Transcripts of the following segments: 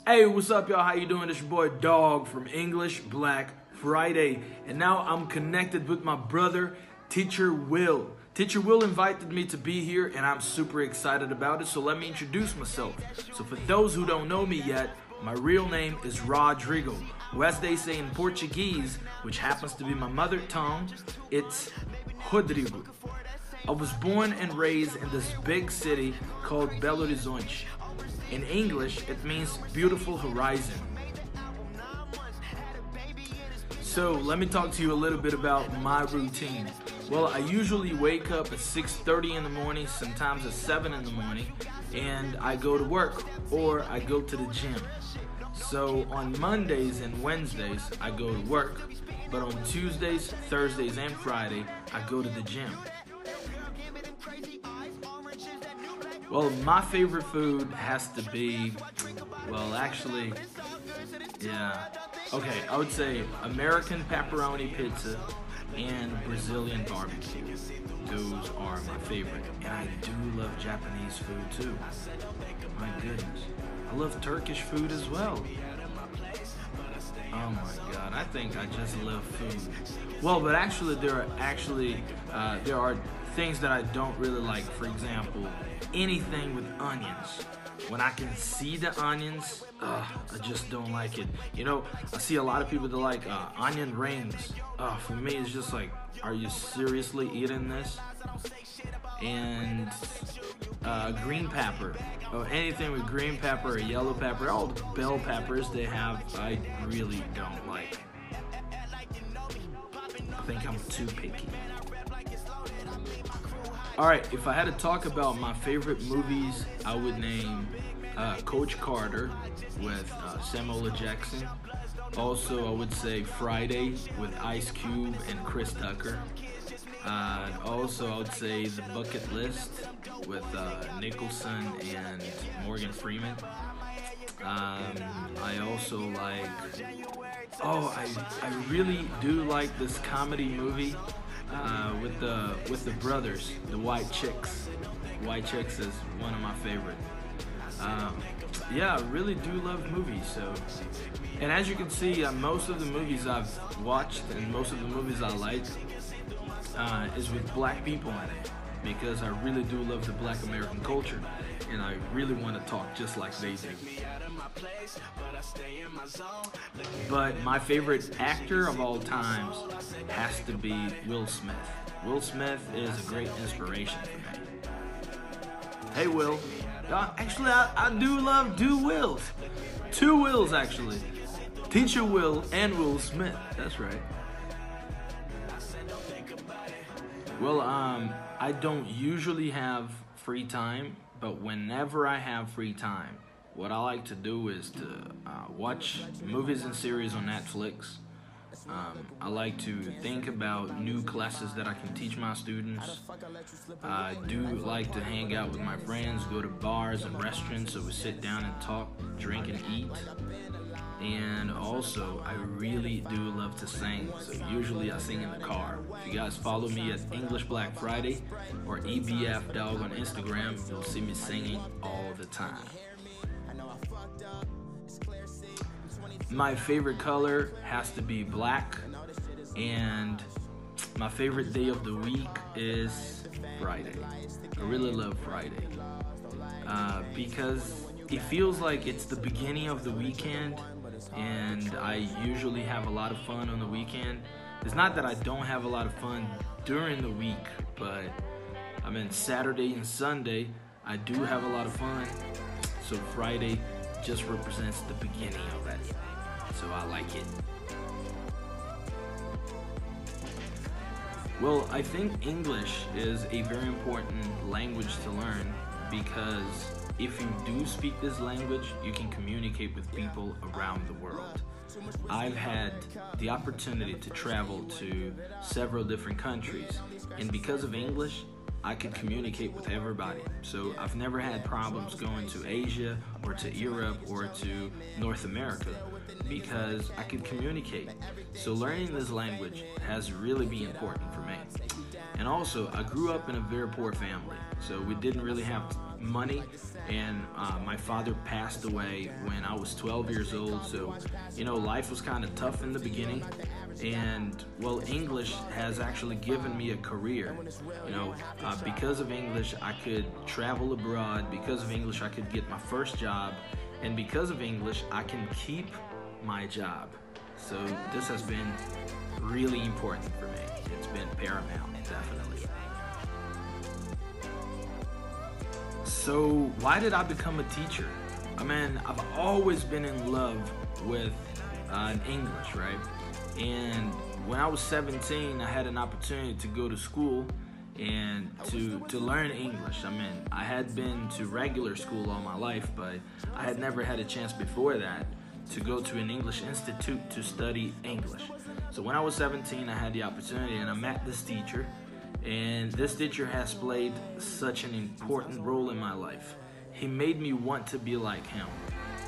Hey, what's up, y'all? How you doing? It's your boy Dog from English Black Friday. And now I'm connected with my brother, Teacher Will. Teacher Will invited me to be here, and I'm super excited about it, so let me introduce myself. So for those who don't know me yet, my real name is Rodrigo, or as they say in Portuguese, which happens to be my mother tongue, it's Rodrigo. I was born and raised in this big city called Belo Horizonte. In English, it means beautiful horizon. So let me talk to you a little bit about my routine. Well, I usually wake up at 6:30 in the morning, sometimes at 7 in the morning, and I go to work or I go to the gym. So on Mondays and Wednesdays, I go to work, but on Tuesdays, Thursdays, and Friday, I go to the gym. Well, my favorite food has to be, okay, I would say American pepperoni pizza and Brazilian barbecue. Those are my favorite. And I do love Japanese food too. My goodness. I love Turkish food as well. Oh my God, I think I just love food. Well, but actually there are things that I don't really like. For example, anything with onions. When I can see the onions, I just don't like it. You know, I see a lot of people that like onion rings. For me, it's just like, are you seriously eating this? And green pepper. Anything with green pepper or yellow pepper, all the bell peppers they have, I really don't like. I think I'm too picky. Alright, if I had to talk about my favorite movies, I would name Coach Carter with Samuel L. Jackson. Also, I would say Friday with Ice Cube and Chris Tucker. Also, I would say The Bucket List with Nicholson and Morgan Freeman. I also like, I really do like this comedy movie with the brothers, the White Chicks. White Chicks is one of my favorite. Yeah, I really do love movies. So, and as you can see, most of the movies I've watched and most of the movies I like is with black people in it, because I really do love the Black American culture, and I really want to talk just like they do. But my favorite actor of all times has to be Will Smith. Will Smith is a great inspiration for me. Hey Will. Actually, I do love two Wills. Two Wills, actually. Teacher Will and Will Smith. That's right. Well, I don't usually have free time, but whenever I have free time, what I like to do is to watch movies and series on Netflix. I like to think about new classes that I can teach my students. I do like to hang out with my friends, go to bars and restaurants so we sit down and talk, drink and eat. And also, I really do love to sing, so usually I sing in the car. If you guys follow me at English Black Friday or EBF Dog on Instagram, you'll see me singing all the time. My favorite color has to be black, and my favorite day of the week is Friday. I really love Friday because it feels like it's the beginning of the weekend, and I usually have a lot of fun on the weekend. It's not that I don't have a lot of fun during the week, but I mean Saturday and Sunday I do have a lot of fun, so Friday just represents the beginning of it, so I like it. Well, I think English is a very important language to learn, because if you do speak this language, you can communicate with people around the world. I've had the opportunity to travel to several different countries, and because of English, I can communicate with everybody. So I've never had problems going to Asia or to Europe or to North America, because I can communicate. So learning this language has really been important for me. And also, I grew up in a very poor family, so we didn't really have money, and my father passed away when I was 12 years old. So, life was kind of tough in the beginning. And well, English has actually given me a career. Because of English, I could travel abroad. Because of English, I could get my first job. And because of English, I can keep my job. So this has been really important for me. It's been paramount, definitely. So why did I become a teacher? I've always been in love with English, right? And when I was 17, I had an opportunity to go to school and to learn English. I had been to regular school all my life, but I had never had a chance before that to go to an English institute to study English. So when I was 17, I had the opportunity, and I met this teacher, and this teacher has played such an important role in my life. He made me want to be like him,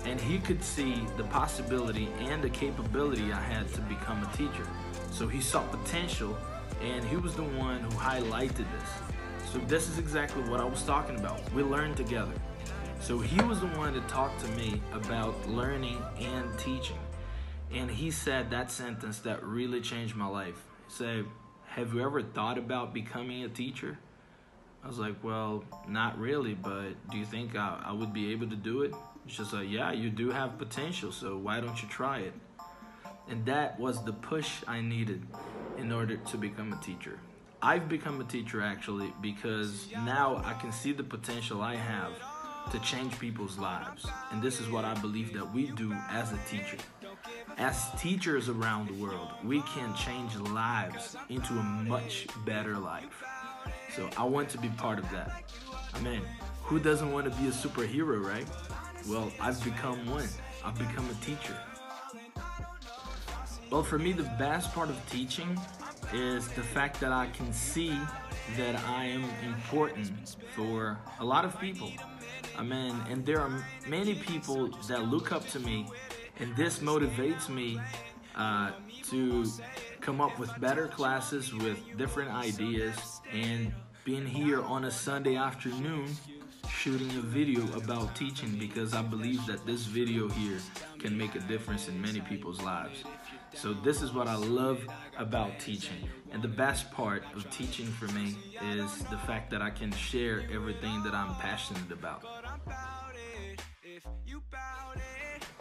and he could see the possibility and the capability I had to become a teacher. So he saw potential, and he was the one who highlighted this. So this is exactly what I was talking about. We learned together. So he was the one that talked to me about learning and teaching. And he said that sentence that really changed my life. He said, "Have you ever thought about becoming a teacher?" I was like, "Well, not really, but do you think I would be able to do it?" It's just like, "Yeah, you do have potential, so why don't you try it?" And that was the push I needed in order to become a teacher. I've become a teacher actually because now I can see the potential I have to change people's lives. And this is what I believe that we do as a teacher. As teachers around the world, we can change lives into a much better life. So I want to be part of that. Who doesn't want to be a superhero, right? Well, I've become one. I've become a teacher. Well, for me, the best part of teaching is the fact that I can see that I am important for a lot of people. And there are many people that look up to me, and this motivates me to come up with better classes with different ideas, and being here on a Sunday afternoon shooting a video about teaching, because I believe that this video here can make a difference in many people's lives. So this is what I love about teaching. And the best part of teaching for me is the fact that I can share everything that I'm passionate about.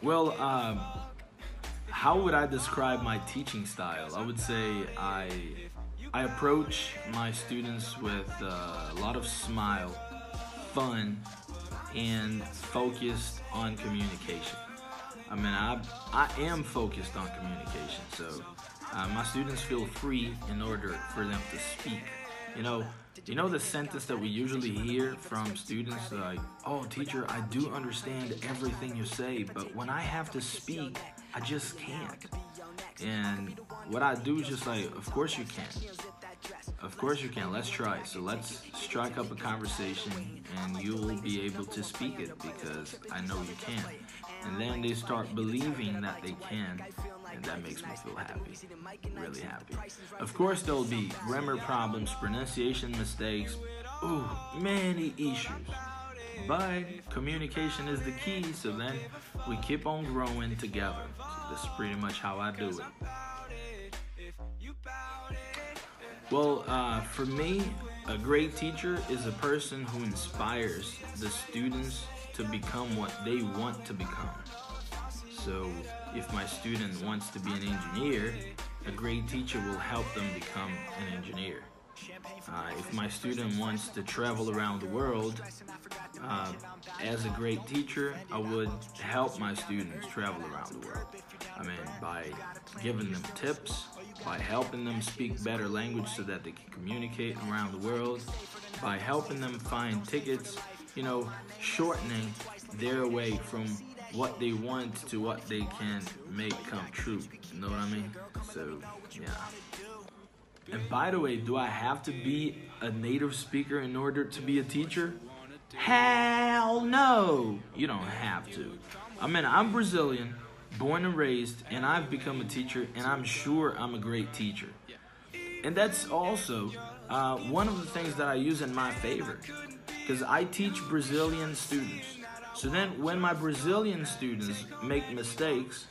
Well, how would I describe my teaching style? I would say I approach my students with a lot of smile, fun, and focused on communication. I am focused on communication, so my students feel free in order for them to speak. You know the sentence that we usually hear from students, like, "Oh, teacher, I do understand everything you say, but when I have to speak, I just can't." And what I do is just like, "Of course you can. Of course you can. Let's try it. So let's strike up a conversation, and you will be able to speak it because I know you can." And then they start believing that they can, and that makes me feel happy, really happy. Of course, there'll be grammar problems, pronunciation mistakes, many issues. But communication is the key, so then we keep on growing together. So that's pretty much how I do it. Well, for me, a great teacher is a person who inspires the students to become what they want to become. So if my student wants to be an engineer, a great teacher will help them become an engineer. If my student wants to travel around the world, as a great teacher, I would help my students travel around the world. By giving them tips, by helping them speak better language so that they can communicate around the world, by helping them find tickets, shortening their way from what they want to what they can make come true. You know what I mean? So, yeah. And by the way, do I have to be a native speaker in order to be a teacher? Hell no! You don't have to. I'm Brazilian, born and raised, and I've become a teacher, and I'm sure I'm a great teacher. And that's also one of the things that I use in my favor. because I teach Brazilian students. So then when my Brazilian students make mistakes,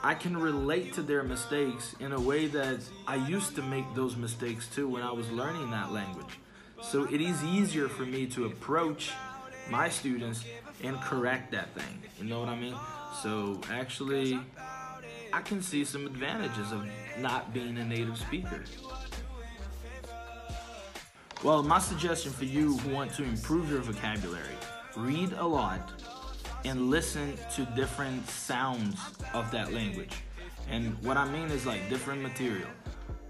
I can relate to their mistakes in a way that I used to make those mistakes too when I was learning that language. So it is easier for me to approach my students and correct that thing. You know what I mean? So actually, I can see some advantages of not being a native speaker. Well, my suggestion for you who want to improve your vocabulary, read a lot and listen to different sounds of that language. And what I mean is like different material,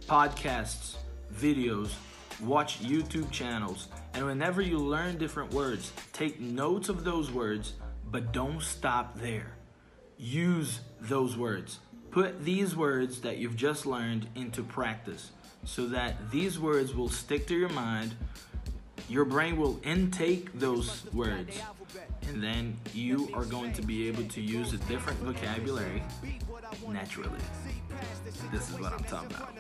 podcasts, videos, watch YouTube channels, and whenever you learn different words, take notes of those words, but don't stop there. Use those words. Put these words that you've just learned into practice so that these words will stick to your mind. Your brain will intake those words, and then you are going to be able to use a different vocabulary naturally. This is what I'm talking about.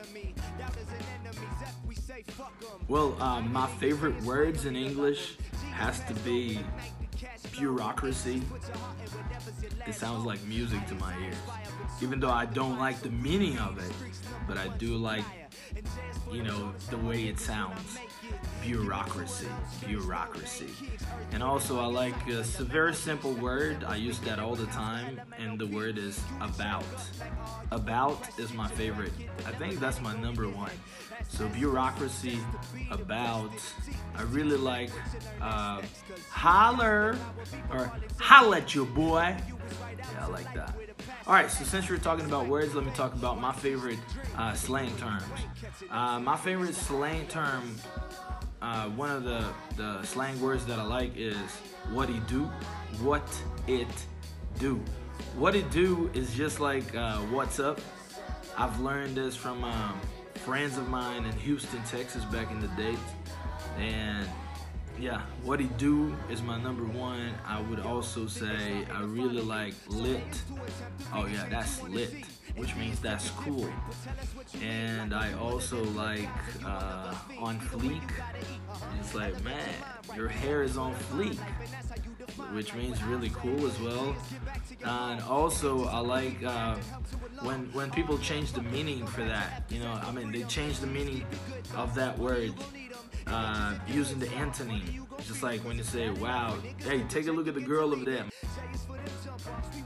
Well, my favorite words in English has to be bureaucracy. It sounds like music to my ears. Even though I don't like the meaning of it, but I do like, the way it sounds. Bureaucracy. And also I like, it's a very simple word. I use that all the time, and the word is about. About is my favorite. I think that's my number one. So bureaucracy, about. I really like holler, or holla at your boy. Yeah, I like that. Alright, so since we're talking about words, let me talk about my favorite slang terms. My favorite slang term, one of the slang words that I like is what it do. What it do. What it do is just like what's up. I've learned this from friends of mine in Houston, Texas back in the day. And yeah, what it do is my number one. I would also say I really like lit. Oh yeah, that's lit, which means that's cool. And I also like on fleek. It's like, man, your hair is on fleek, which means really cool as well. And also I like when people change the meaning for that. They change the meaning of that word using the antonym. It's just like when you say, wow, hey, take a look at the girl over there.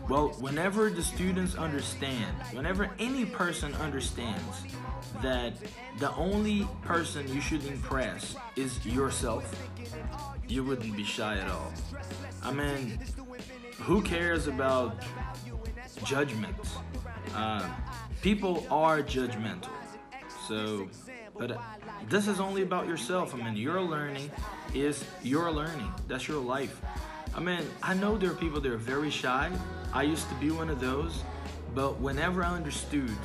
Well, whenever the students understand, whenever any person understands that the only person you should impress is yourself, you wouldn't be shy at all. Who cares about judgments? People are judgmental. But this is only about yourself. Your learning is your learning. That's your life. I know there are people that are very shy. I used to be one of those. But whenever I understood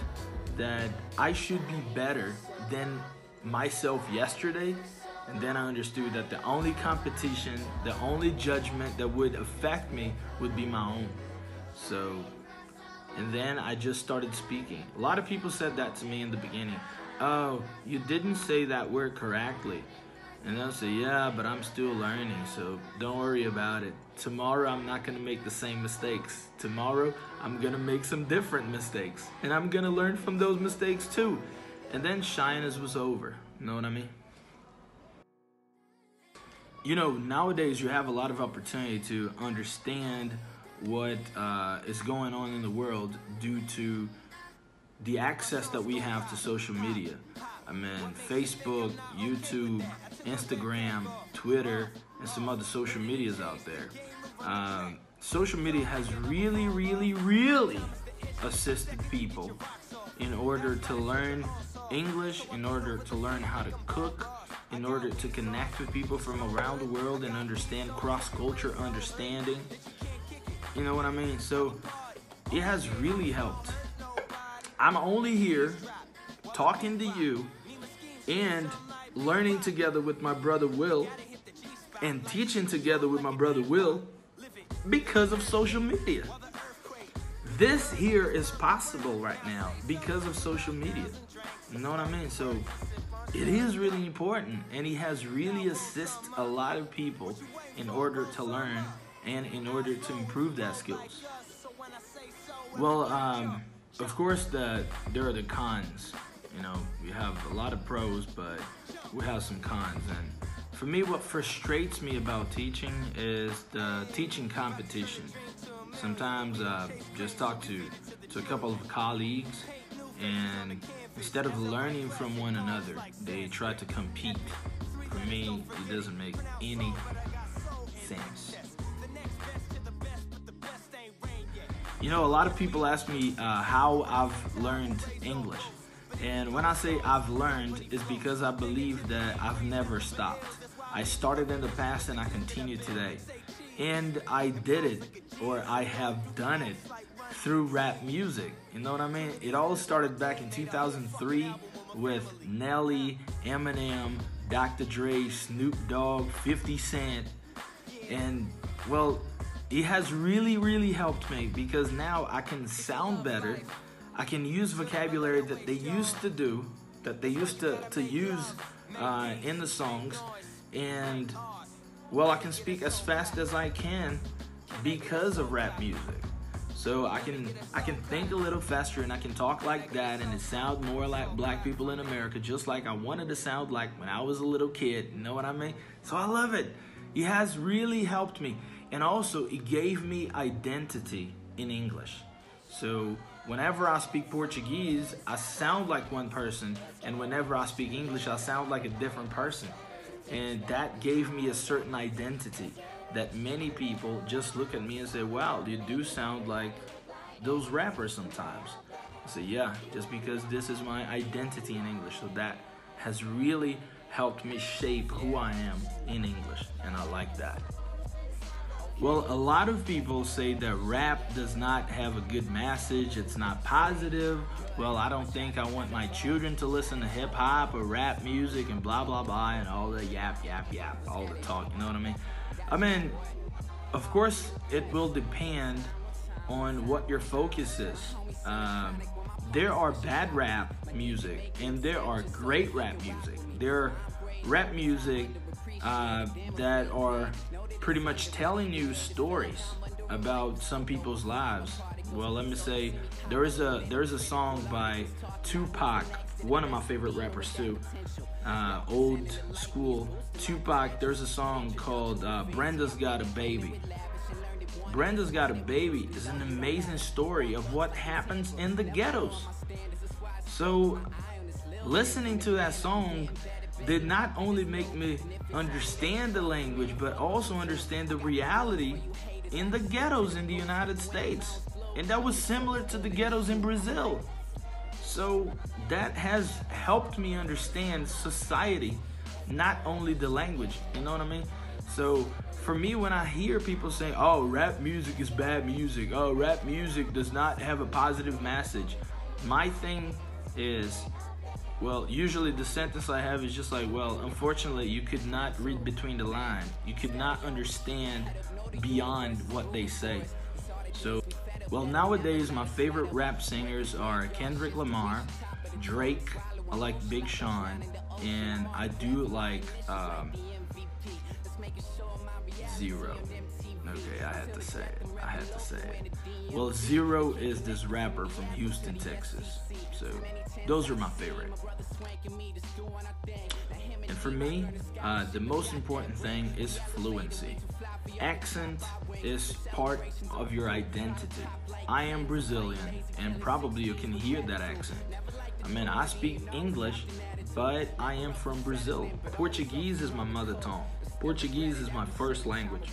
that I should be better than myself yesterday, and then I understood that the only competition, the only judgment that would affect me would be my own. And then I just started speaking. A lot of people said that to me in the beginning. Oh, you didn't say that word correctly. And I'll say, yeah, but I'm still learning, so don't worry about it. Tomorrow, I'm not going to make the same mistakes. Tomorrow, I'm going to make some different mistakes. And I'm going to learn from those mistakes too. And then shyness was over. You know what I mean? Nowadays, you have a lot of opportunity to understand what is going on in the world due to the access that we have to social media. Facebook, YouTube, Instagram, Twitter, and some other social medias out there. Social media has really, really, really assisted people in order to learn English, in order to learn how to cook, in order to connect with people from around the world and understand cross-culture understanding. You know what I mean? So it has really helped. I'm only here talking to you and learning together with my brother Will and teaching together with my brother Will because of social media. This here is possible right now because of social media. You know what I mean? So it is really important, and he has really assisted a lot of people in order to learn and in order to improve that skills. Well, of course, there are the cons. You know, we have a lot of pros, but we have some cons. And for me, what frustrates me about teaching is the teaching competition. Sometimes just talk to a couple of colleagues, and instead of learning from one another, they try to compete. For me, it doesn't make any sense. You know, a lot of people ask me how I've learned English. And when I say I've learned, it's because I believe that I've never stopped. I started in the past and I continue today. And I did it, or I have done it, through rap music. You know what I mean? It all started back in 2003 with Nelly, Eminem, Dr. Dre, Snoop Dogg, 50 Cent. And, well, it has really, really helped me because now I can sound better. I can use vocabulary that they used to do, that they used to use in the songs. And, well, I can speak as fast as I can because of rap music. So I can think a little faster and I can talk like that and it sound more like black people in America, just like I wanted to sound like when I was a little kid. You know what I mean? So I love it. It has really helped me. And also, it gave me identity in English. So whenever I speak Portuguese, I sound like one person. And whenever I speak English, I sound like a different person. And that gave me a certain identity that many people just look at me and say, wow, you do sound like those rappers sometimes. I say, yeah, just because this is my identity in English. So that has really helped me shape who I am in English. And I like that. Well, a lot of people say that rap does not have a good message, it's not positive. Well, I don't think I want my children to listen to hip hop or rap music and blah, blah, blah, and all the yap, all the talk, you know what I mean? I mean, of course, it will depend on what your focus is. There are bad rap music and there are great rap music. There are rap music that are pretty much telling you stories about some people's lives. Well, let me say there is a song by Tupac, one of my favorite rappers too, old school Tupac. There's a song called Brenda's Got a Baby. Brenda's Got a Baby is an amazing story of what happens in the ghettos. So listening to that song did not only make me understand the language, but also understand the reality in the ghettos in the United States. And that was similar to the ghettos in Brazil. So that has helped me understand society, not only the language, you know what I mean? So for me, when I hear people say, oh, rap music is bad music, oh, rap music does not have a positive message, my thing is, well, usually the sentence I have is just like, well, unfortunately, you could not read between the lines. You could not understand beyond what they say. So, well, nowadays, my favorite rap singers are Kendrick Lamar, Drake, I like Big Sean, and I do like Zero. Okay, I had to say it. Well, Zero is this rapper from Houston, Texas. So those are my favorite. And for me, the most important thing is fluency. Accent is part of your identity. I am Brazilian, and probably you can hear that accent. I mean, I speak English, but I am from Brazil. Portuguese is my mother tongue. Portuguese is my first language.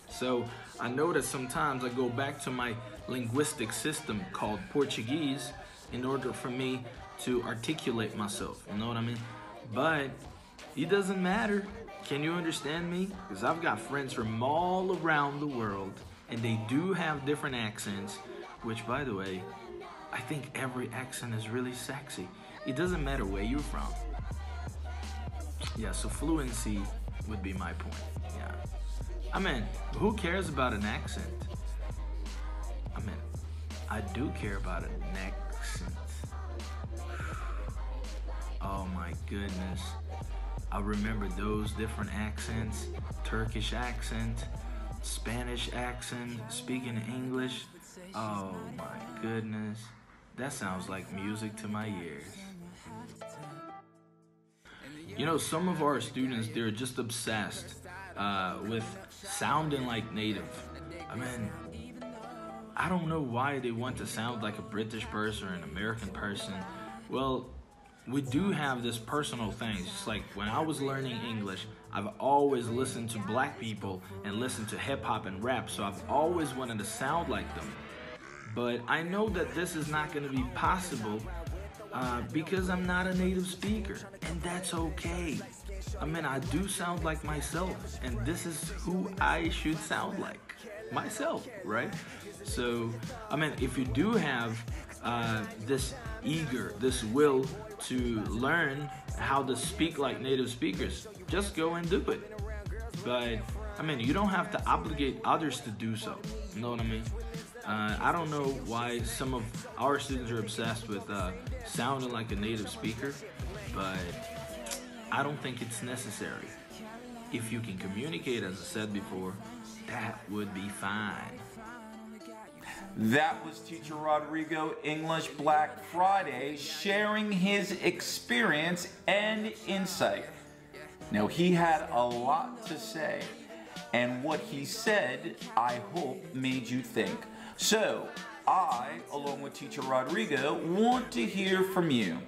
So I know that sometimes I go back to my linguistic system called Portuguese in order for me to articulate myself, you know what I mean? But it doesn't matter. Can you understand me? Because I've got friends from all around the world and they do have different accents, which, by the way, I think every accent is really sexy. It doesn't matter where you're from. Yeah, so fluency would be my point. Yeah. I mean, who cares about an accent? I mean, I do care about an accent. Oh my goodness. I remember those different accents, Turkish accent, Spanish accent, speaking English. Oh my goodness. That sounds like music to my ears. You know, some of our students, they're just obsessed with sounding like native. I mean, I don't know why they want to sound like a British person or an American person. Well, we do have this personal thing. Just like when I was learning English, I've always listened to black people and listened to hip hop and rap, so I've always wanted to sound like them. But I know that this is not going to be possible because I'm not a native speaker, and that's okay. I mean, I do sound like myself, and this is who I should sound like, myself, right? So, I mean, if you do have this will to learn how to speak like native speakers, just go and do it. But, I mean, you don't have to obligate others to do so. You know what I mean? I don't know why some of our students are obsessed with sounding like a native speaker, but I don't think it's necessary. If you can communicate, as I said before, that would be fine. That was Teacher Rodrigo, English Black Friday, sharing his experience and insight. Now, he had a lot to say, and what he said, I hope, made you think. So, I, along with Teacher Rodrigo, want to hear from you.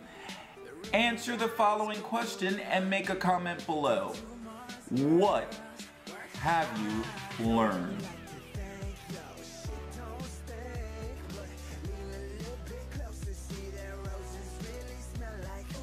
Answer the following question and make a comment below. What have you learned?